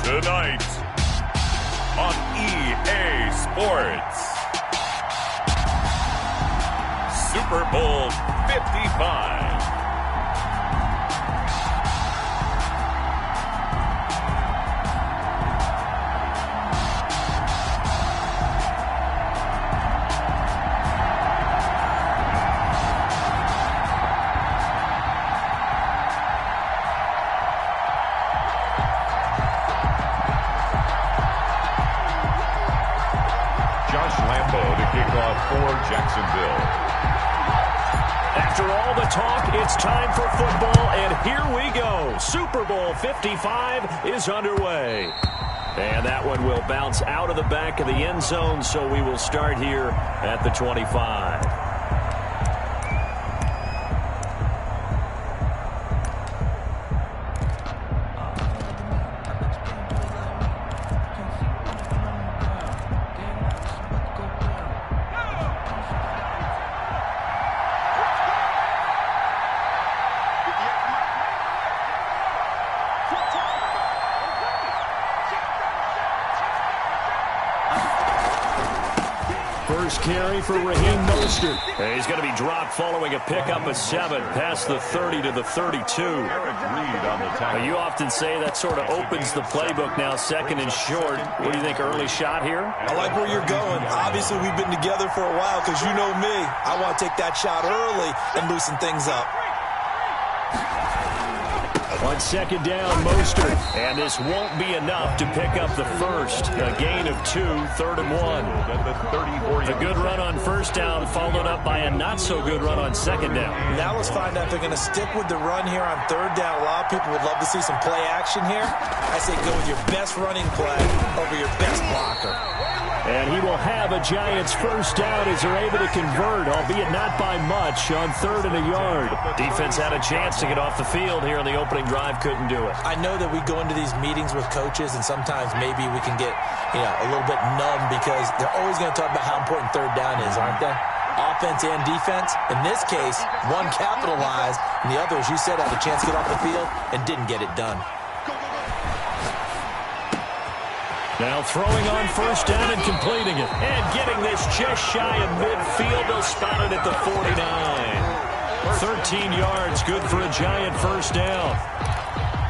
Tonight on EA Sports, Super Bowl 55. Jacksonville. After all the talk, it's time for football, and here we go. Super Bowl 55 is underway. And that one will bounce out of the back of the end zone, so we will start here at the 25. First carry for Raheem Mostert. He's going to be dropped following a pickup of 7 past the 30 to the 32. You often say that sort of opens the playbook now, second and short. What do you think, early shot here? I like where you're going. Obviously, we've been together for a while because you know me. I want to take that shot early and loosen things up. On second down, Mostert. And this won't be enough to pick up the first. A gain of 2, 3rd and 1. A good run on first down, followed up by a not-so-good run on second down. Now let's find out if they're going to stick with the run here on third down. A lot of people would love to see some play action here. I say go with your best running play over your best blocker. And he will have a Giants first down as they're able to convert, albeit not by much, on 3rd and a yard. Defense had a chance to get off the field here on the opening drive, couldn't do it. I know that we go into these meetings with coaches, and sometimes maybe we can get, a little bit numb because they're always going to talk about how important third down is, aren't they? Offense and defense. In this case, one capitalized, and the other, as you said, had a chance to get off the field and didn't get it done. Now throwing on first down and completing it. And getting this just shy of midfield. They'll spot it at the 49. 13 yards, good for a Giant first down.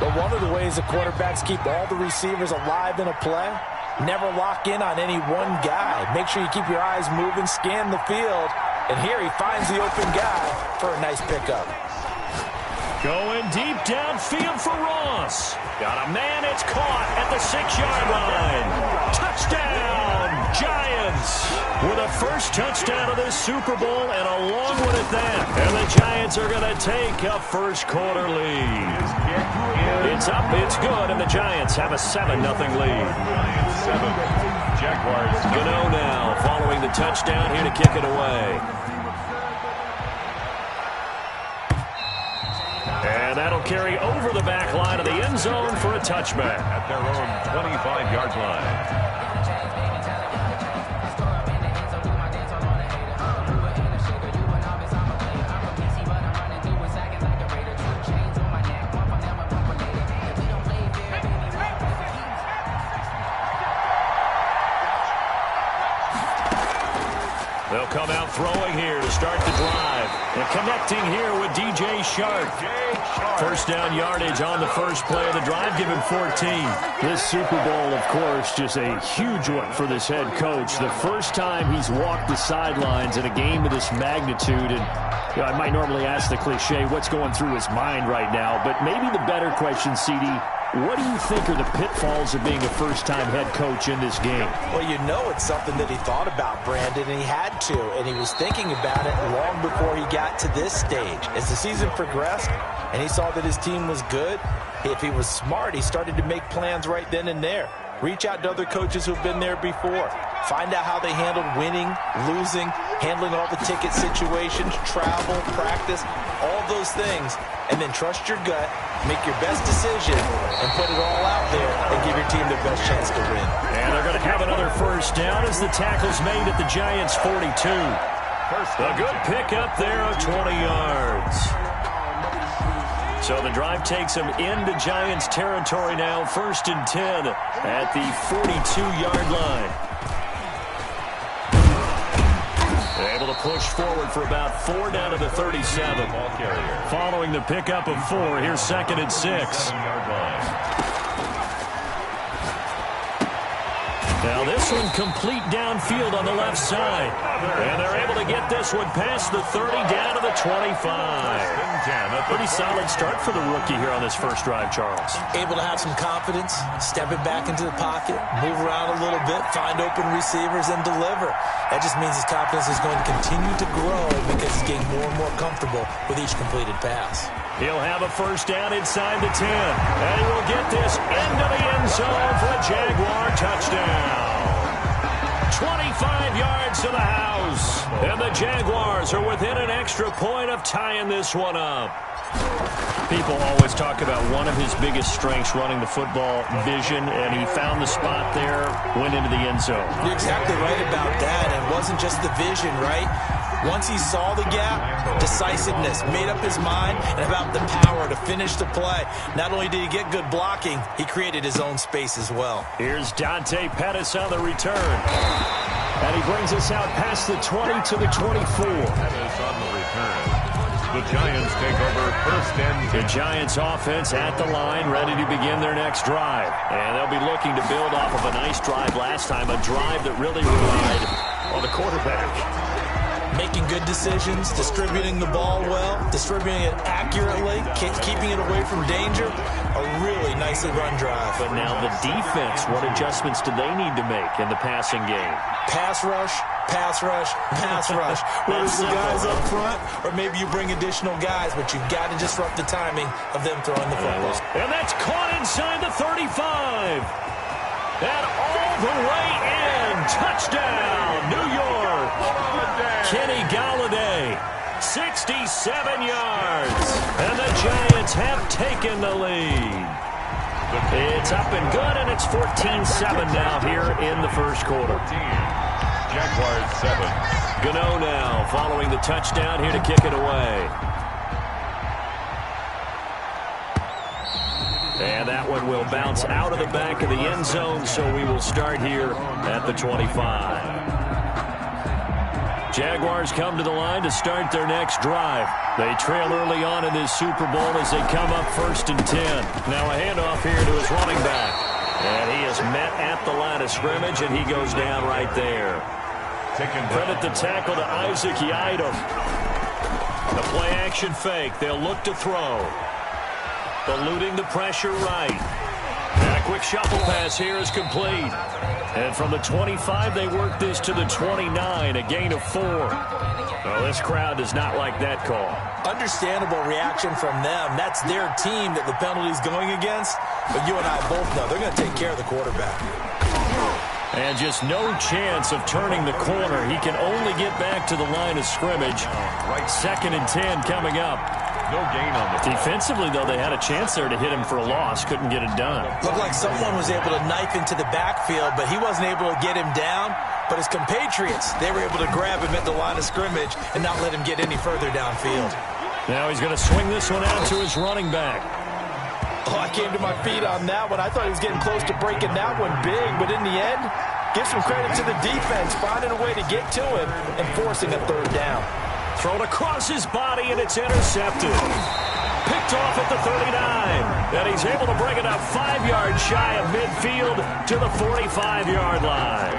But one of the ways the quarterbacks keep all the receivers alive in a play, never lock in on any one guy. Make sure you keep your eyes moving, scan the field. And here he finds the open guy for a nice pickup. Going deep downfield for Ross. Got a man, it's caught at the 6-yard line. Touchdown, Giants. With a first touchdown of this Super Bowl and a long one at that. And the Giants are going to take a first quarter lead. It's up, it's good, and the Giants have a 7-0 lead. 7. Jaguars. Gano now following the touchdown here to kick it away. And that'll carry over the back line of the end zone for a touchback. At their own 25-yard line. They'll come out throwing here to start the drive. And connecting here with DJ Chark. First down yardage on the first play of the drive, give him 14. This Super Bowl, of course, just a huge one for this head coach. The first time he's walked the sidelines in a game of this magnitude. And I might normally ask the cliche, what's going through his mind right now? But maybe the better question, CD, what do you think are the pitfalls of being a first-time head coach in this game? Well, you know it's something that he thought about, Brandon, and he had to. And he was thinking about it long before he got to this stage. As the season progressed and he saw that his team was good, if he was smart, he started to make plans right then and there. Reach out to other coaches who've been there before. Find out how they handled winning, losing, handling all the ticket situations, travel, practice, all those things. And then trust your gut, make your best decision, and put it all out there and give your team the best chance to win. And they're going to have another first down as the tackle's made at the Giants' 42. A good pickup there of 20 yards. So the drive takes them into Giants territory now. 1st and 10 at the 42-yard line. They're able to push forward for about 4 down to the 37. Ball carrier. Following the pickup of 4, here's 2nd and 6. Now this one complete downfield on the left side. And they're able to get this one past the 30 down to the 25. Pretty solid start for the rookie here on this first drive, Charles. Able to have some confidence, step it back into the pocket, move around a little bit, find open receivers, and deliver. That just means his confidence is going to continue to grow because he's getting more and more comfortable with each completed pass. He'll have a first down inside the 10. And he will get this into the end zone for a Jaguar touchdown. 25 yards to the house. And the Jaguars are within an extra point of tying this one up. People always talk about one of his biggest strengths running the football, vision, and he found the spot there, went into the end zone. You're exactly right about that. It wasn't just the vision, right? Once he saw the gap, decisiveness, made up his mind, and about the power to finish the play. Not only did he get good blocking, he created his own space as well. Here's Dante Pettis on the return. And he brings us out past the 20 to the 24. Pettis on the return. The Giants take over 1st and 10. The Giants offense at the line, ready to begin their next drive. And they'll be looking to build off of a nice drive last time, a drive that really relied on the quarterback. Making good decisions, distributing the ball well, distributing it accurately, keeping it away from danger. A really nicely run drive. But now the defense, what adjustments do they need to make in the passing game? Pass rush, pass rush, pass rush. Whether it's the guys up front or maybe you bring additional guys, but you've got to disrupt the timing of them throwing the football. And that's caught inside the 35. And all the way in. Touchdown, New York. Kenny Golladay, 67 yards. And the Giants have taken the lead. It's up and good, and it's 14-7 now here in the first quarter. Jaguars 7. Gano now following the touchdown here to kick it away. And that one will bounce out of the back of the end zone, so we will start here at the 25. Jaguars come to the line to start their next drive. They trail early on in this Super Bowl as they come up 1st and 10. Now a handoff here to his running back. And he is met at the line of scrimmage, and he goes down right there. Credit the tackle to Isaac Yiadom. The play-action fake. They'll look to throw. Eluding the pressure right. And a quick shuffle pass here is complete. And from the 25, they work this to the 29, a gain of 4. Well, this crowd does not like that call. Understandable reaction from them. That's their team that the penalty's going against. But you and I both know they're going to take care of the quarterback. And just no chance of turning the corner. He can only get back to the line of scrimmage. 2nd and 10 coming up. No gain on the Defensively, though, they had a chance there to hit him for a loss. Couldn't get it done. Looked like someone was able to knife into the backfield, but he wasn't able to get him down. But his compatriots, they were able to grab him at the line of scrimmage and not let him get any further downfield. Now he's going to swing this one out to his running back. Oh, I came to my feet on that one. I thought he was getting close to breaking that one big, but in the end, give some credit to the defense, finding a way to get to him and forcing a 3rd down. Thrown across his body, and it's intercepted. Picked off at the 39. And he's able to bring it up 5 yards shy of midfield to the 45-yard line.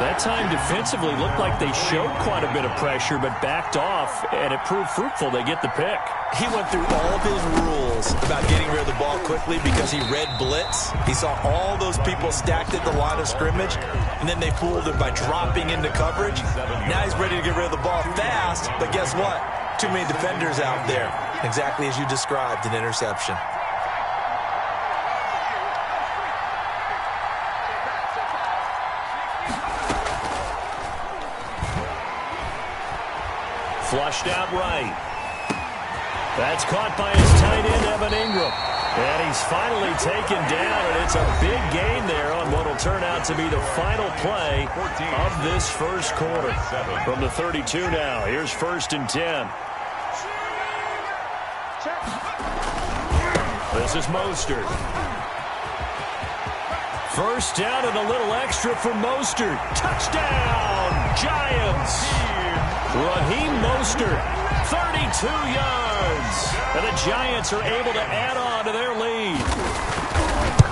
That time defensively looked like they showed quite a bit of pressure, but backed off, and it proved fruitful. They get the pick. He went through all of his rules about getting rid of the ball quickly because he read blitz. He saw all those people stacked at the line of scrimmage, and then they fooled him by dropping into coverage. Now he's ready to get rid of the ball fast, but guess what? Too many defenders out there. Exactly as you described, an interception. Flushed out right. That's caught by his tight end, Evan Ingram. And he's finally taken down, and it's a big gain there on what will turn out to be the final play of this first quarter. From the 32 now, here's 1st and 10. This is Mostert. First down and a little extra for Mostert. Touchdown, Giants. Raheem Mostert, 32 yards. And the Giants are able to add on to their lead.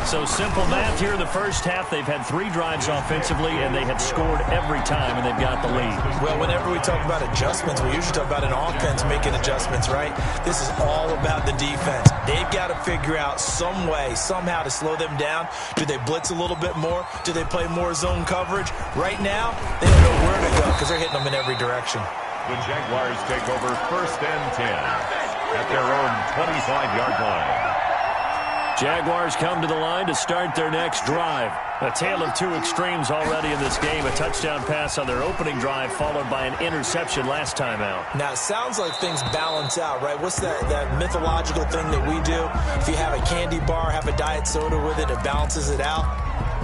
So simple math here in the first half. They've had 3 drives offensively, and they have scored every time, and they've got the lead. Well, whenever we talk about adjustments, we usually talk about an offense making adjustments, right? This is all about the defense. They've got to figure out some way, somehow to slow them down. Do they blitz a little bit more? Do they play more zone coverage? Right now, they don't know where to go because they're hitting them in every direction. The Jaguars take over 1st and 10 at their own 25-yard line. Jaguars come to the line to start their next drive. A tale of 2 extremes already in this game. A touchdown pass on their opening drive followed by an interception last time out. Now, it sounds like things balance out, right? What's that mythological thing that we do? If you have a candy bar, have a diet soda with it, it balances it out.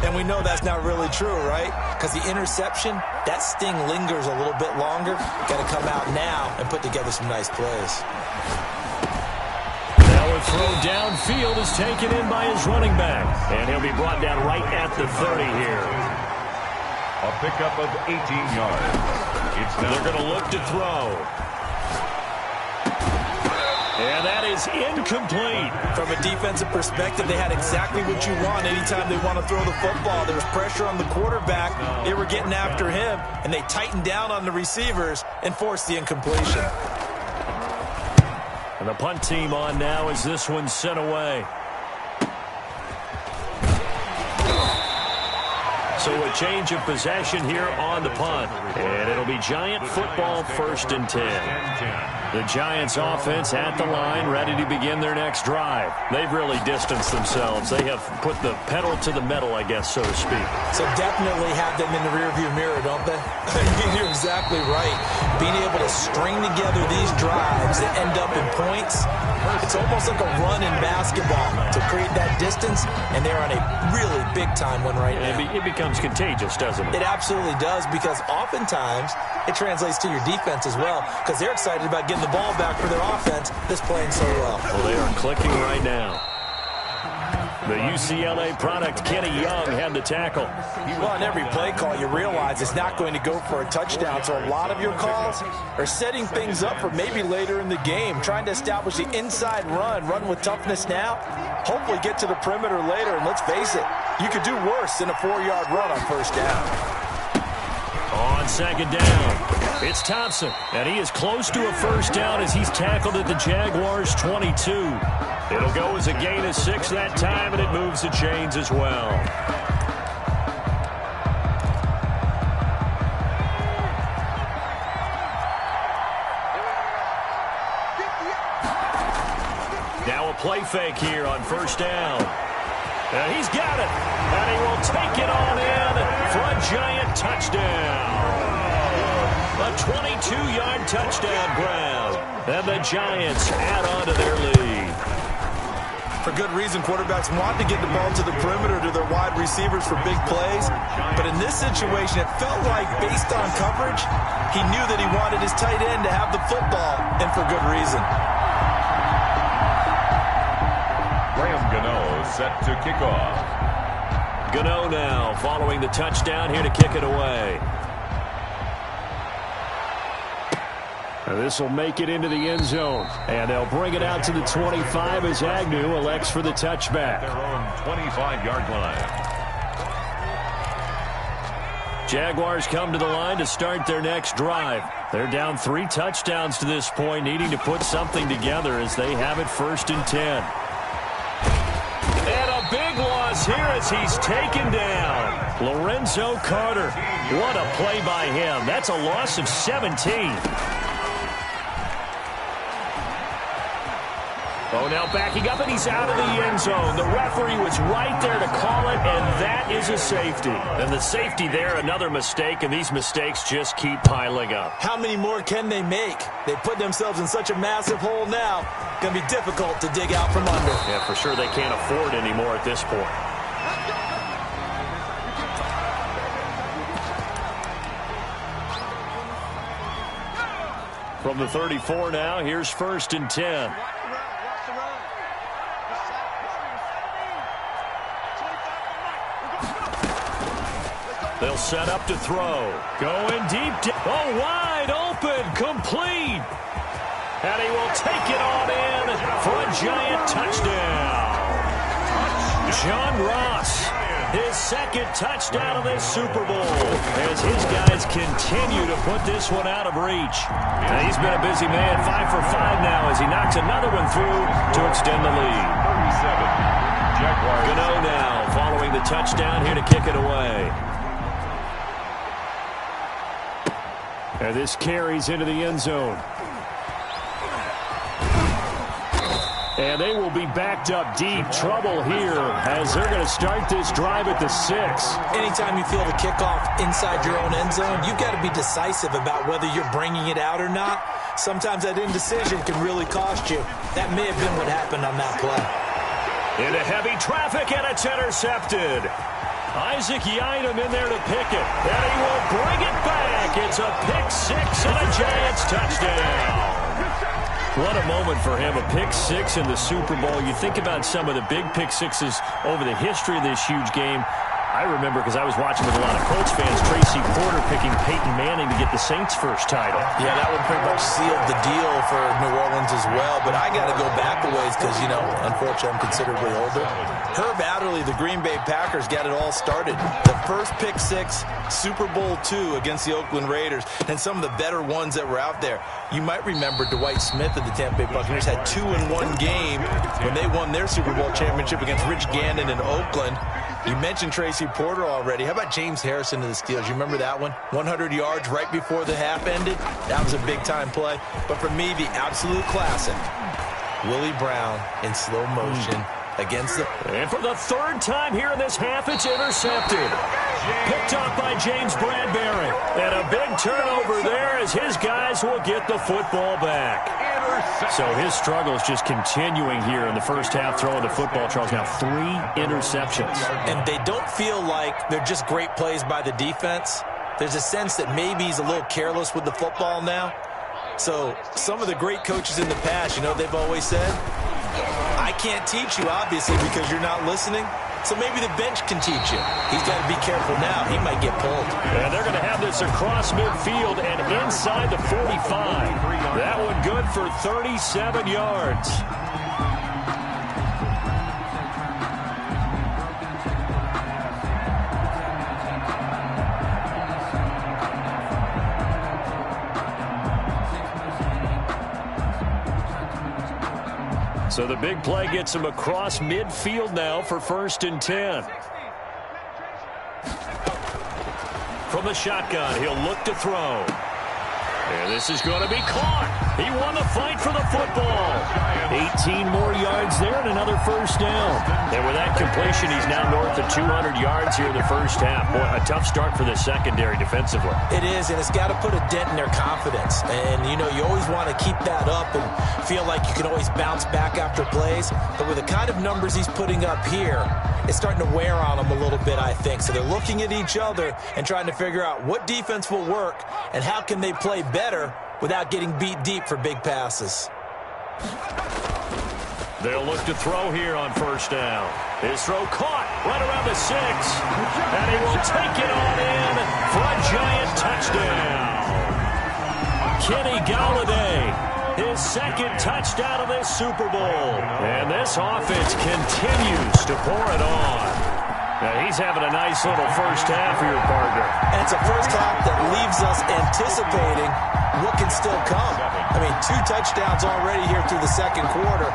And we know that's not really true, right? Because the interception, that sting lingers a little bit longer. Got to come out now and put together some nice plays. Now a throw downfield is taken in by his running back. And he'll be brought down right at the 30 here. A pickup of 18 yards. They're going to look to throw. And that is incomplete. From a defensive perspective, they had exactly what you want anytime they want to throw the football. There was pressure on the quarterback. They were getting after him, and they tightened down on the receivers and forced the incompletion. And the punt team on now as this one's sent away. So a change of possession here on the punt. And it'll be Giant football 1st and 10. The Giants offense at the line, ready to begin their next drive. They've really distanced themselves. They have put the pedal to the metal, I guess, so to speak. So definitely have them in the rearview mirror, don't they? You're exactly right. Being able to string together these drives that end up in points, it's almost like a run in basketball to create that distance, and they're on a really big-time one right now. It becomes contagious, doesn't it? It absolutely does, because oftentimes it translates to your defense as well, because they're excited about getting the ball back for their offense that's playing so well. Well, they are clicking right now. The UCLA product, Kenny Young, had the tackle. Well, on every play call, you realize it's not going to go for a touchdown, so a lot of your calls are setting things up for maybe later in the game, trying to establish the inside run with toughness now, hopefully get to the perimeter later, and let's face it, you could do worse than a 4-yard run on 1st down. On 2nd down, it's Thompson, and he is close to a 1st down as he's tackled at the Jaguars' 22. It'll go as a gain of 6 that time, and it moves the chains as well. Now a play fake here on 1st down. And he's got it, and he will take it on in for a Giant touchdown. A 22-yard touchdown grab, and the Giants add on to their lead. For good reason, quarterbacks want to get the ball to the perimeter to their wide receivers for big plays. But in this situation, it felt like, based on coverage, he knew that he wanted his tight end to have the football, and for good reason. Graham Gano set to kick off. Gano now following the touchdown here to kick it away. This will make it into the end zone. And they'll bring it out to the 25 as Agnew elects for the touchback. Their own 25-yard line. Jaguars come to the line to start their next drive. They're down 3 touchdowns to this point, needing to put something together as they have it 1st and 10. And a big loss here as he's taken down. Lorenzo Carter. What a play by him. That's a loss of 17. Oh, now backing up, and he's out of the end zone. The referee was right there to call it, and that is a safety. And the safety there, another mistake, and these mistakes just keep piling up. How many more can they make? They put themselves in such a massive hole now. Going to be difficult to dig out from under. Yeah, for sure they can't afford any more at this point. From the 34 now, here's 1st and 10. They'll set up to throw. Going deep. Oh, wide open. Complete. And he will take it on in for a giant touchdown. John Ross, his second touchdown of this Super Bowl, as his guys continue to put this one out of reach. And he's been a busy man, 5 for 5 now as he knocks another one through to extend the lead. 37. Jaguars. Gano now following the touchdown here to kick it away. And this carries into the end zone. And they will be backed up deep. Trouble here as they're going to start this drive at the 6. Anytime you feel the kickoff inside your own end zone, you've got to be decisive about whether you're bringing it out or not. Sometimes that indecision can really cost you. That may have been what happened on that play. Into heavy traffic, and it's intercepted. Isaac Yiadom in there to pick it. And he will bring it back. It's a pick 6 and a Giants touchdown. What a moment for him, a pick 6 in the Super Bowl. You think about some of the big pick 6s over the history of this huge game. I remember, because I was watching with a lot of Colts fans, Tracy Porter picking Peyton Manning to get the Saints' first title. Yeah, that would pretty much seal the deal for New Orleans as well. But I got to go back a ways because, you know, unfortunately I'm considerably older. Herb Adderley, the Green Bay Packers, got it all started. The first pick 6, Super Bowl II against the Oakland Raiders, and some of the better ones that were out there. You might remember Dwight Smith of the Tampa Bay Buccaneers had 2 in one game when they won their Super Bowl championship against Rich Gannon in Oakland. You mentioned Tracy Porter already. How about James Harrison of the Steelers? You remember that one? 100 yards right before the half ended. That was a big-time play. But for me, the absolute classic, Willie Brown in slow motion against the... And for the third time here in this half, it's intercepted. Picked up by James Bradbury. And a big turnover there as his guys will get the football back. So his struggles just continuing here in the first half, throwing the football. Charles, now 3 interceptions. And they don't feel like they're just great plays by the defense. There's a sense that maybe he's a little careless with the football now. So some of the great coaches in the past, you know, they've always said, I can't teach you, obviously, because you're not listening. So maybe the bench can teach you. He's got to be careful now. He might get pulled. And they're going to have this across midfield and inside the 45. That one good for 37 yards. So the big play gets him across midfield now for 1st and 10. From the shotgun, he'll look to throw. And this is going to be caught. He won the fight for the football. 18 more yards there and another first down. And with that completion, he's now north of 200 yards here in the first half. Boy, a tough start for the secondary defensively. It is, and it's got to put a dent in their confidence. And, you know, you always want to keep that up and feel like you can always bounce back after plays. But with the kind of numbers he's putting up here, it's starting to wear on them a little bit, I think. So they're looking at each other and trying to figure out what defense will work and how can they play better without getting beat deep for big passes. They'll look to throw here on first down. His throw caught right around the 6. And he will take it on in for a giant touchdown. Kenny Golladay, his second touchdown of this Super Bowl. And this offense continues to pour it on. Now he's having a nice little first half here, partner. And it's a first half that leaves us anticipating what can still come. I mean, 2 touchdowns already here through the second quarter.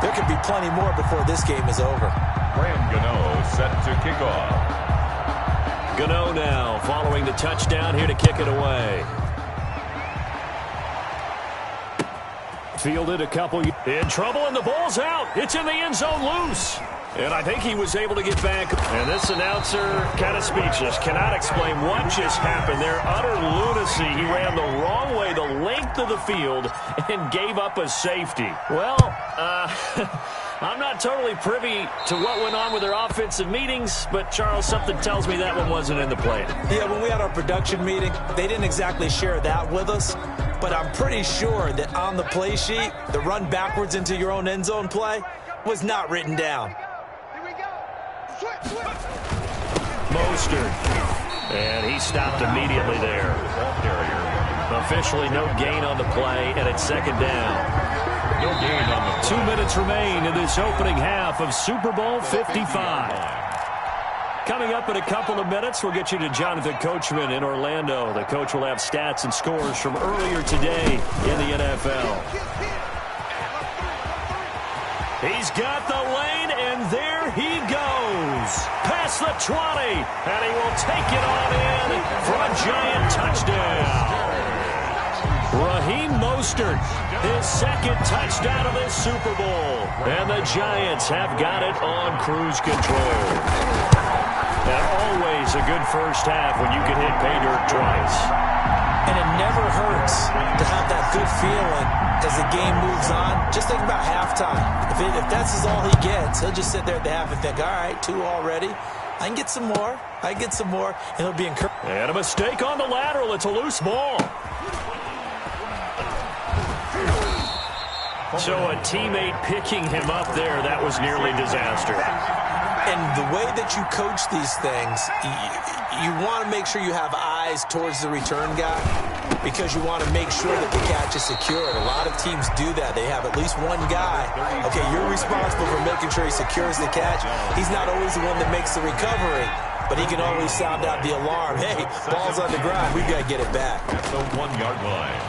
There could be plenty more before this game is over. Graham Gano set to kick off. Gano now following the touchdown here to kick it away. Fielded a couple. In trouble, and the ball's out. It's in the end zone loose. And I think he was able to get back. And this announcer kind of speechless. Cannot explain what just happened there. Utter lunacy. He ran the wrong way, the length of the field, and gave up a safety. Well, I'm not totally privy to what went on with their offensive meetings, but, Charles, something tells me that one wasn't in the plan. Yeah, when we had our production meeting, they didn't exactly share that with us. But I'm pretty sure that on the play sheet, the run backwards into your own end zone play was not written down. Mostert And he stopped immediately there. Officially no gain on the play, and it's second down. No gain on the 2 minutes remain in this opening half of Super Bowl 55. Coming up in a couple of minutes, we'll get you to Jonathan Coachman in Orlando. The coach will have stats and scores from earlier today in the NFL. He's got the lane, and there he goes. Past the 20, and he will take it on in for a giant touchdown. Raheem Mostert, his second touchdown of this Super Bowl. And the Giants have got it on cruise control. And always a good first half when you can hit pay dirt twice. And it never hurts to have that good feeling as the game moves on. Just think about halftime. If that's all he gets, he'll just sit there at the half and think, all right, 2 already. I can get some more. I can get some more. And he'll be encouraged. And a mistake on the lateral. It's a loose ball. So a teammate picking him up there, that was nearly disaster. And the way that you coach these things, you want to make sure you have eyes towards the return guy because you want to make sure that the catch is secured. A lot of teams do that. They have at least one guy. Okay, you're responsible for making sure he secures the catch. He's not always the one that makes the recovery, but he can always sound out the alarm. Hey, ball's on the ground. We've got to get it back. At the 1-yard line.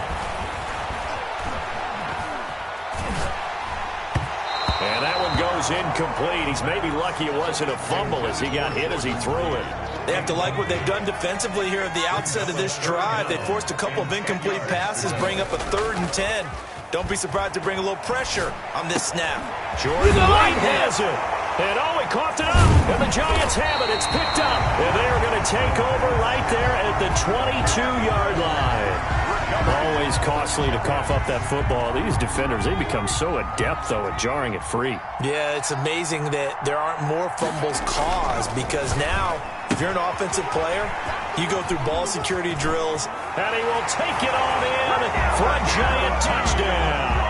And that one goes incomplete. He's maybe lucky it wasn't a fumble as he got hit as he threw it. They have to like what they've done defensively here at the outset of this drive. They forced a couple of incomplete passes, bring up a 3rd and 10. Don't be surprised to bring a little pressure on this snap. Jordan White has it. And he coughed it up. And the Giants have it. It's picked up. And they are going to take over right there at the 22-yard line. Always costly to cough up that football. These defenders, they become so adept, though, at jarring it free. Yeah, it's amazing that there aren't more fumbles caused because now, if you're an offensive player, you go through ball security drills. And he will take it on in for a giant touchdown.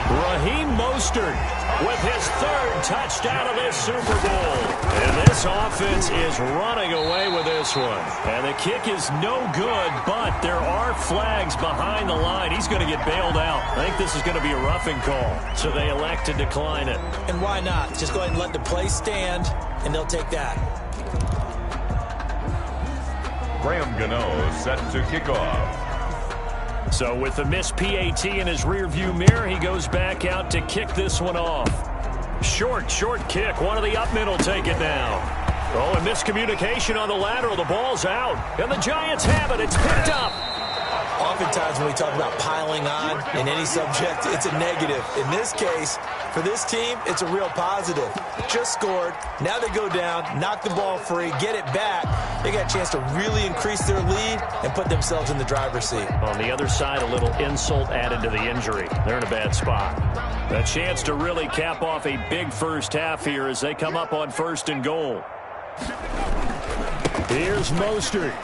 Raheem Mostert with his 3rd touchdown of this Super Bowl. And this offense is running away with this one. And the kick is no good, but there are flags behind the line. He's going to get bailed out. I think this is going to be a roughing call, so they elect to decline it. And why not? Just go ahead and let the play stand, and they'll take that. Graham Gano set to kick off. So with the missed PAT in his rearview mirror, he goes back out to kick this one off. Short kick. One of the up middle take it down. Oh, and miscommunication on the lateral. The ball's out. And the Giants have it. It's picked up. Oftentimes when we talk about piling on in any subject, it's a negative. In this case, for this team, it's a real positive. Just scored. Now they go down, knock the ball free, get it back. They got a chance to really increase their lead and put themselves in the driver's seat. On the other side, a little insult added to the injury. They're in a bad spot. A chance to really cap off a big first half here as they come up on 1st and goal. Here's Mostert.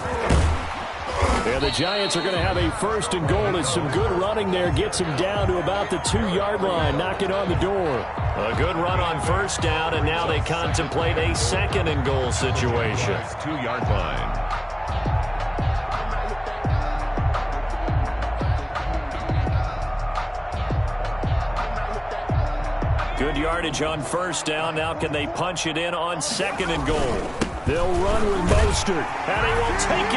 And the Giants are going to have a 1st and goal as some good running there gets him down to about the 2-yard line, knocking on the door. A good run on 1st down, and now they contemplate a 2nd and goal situation. 2-yard line. Good yardage on 1st down. Now can they punch it in on 2nd and goal? They'll run with Mostert, and he will take it.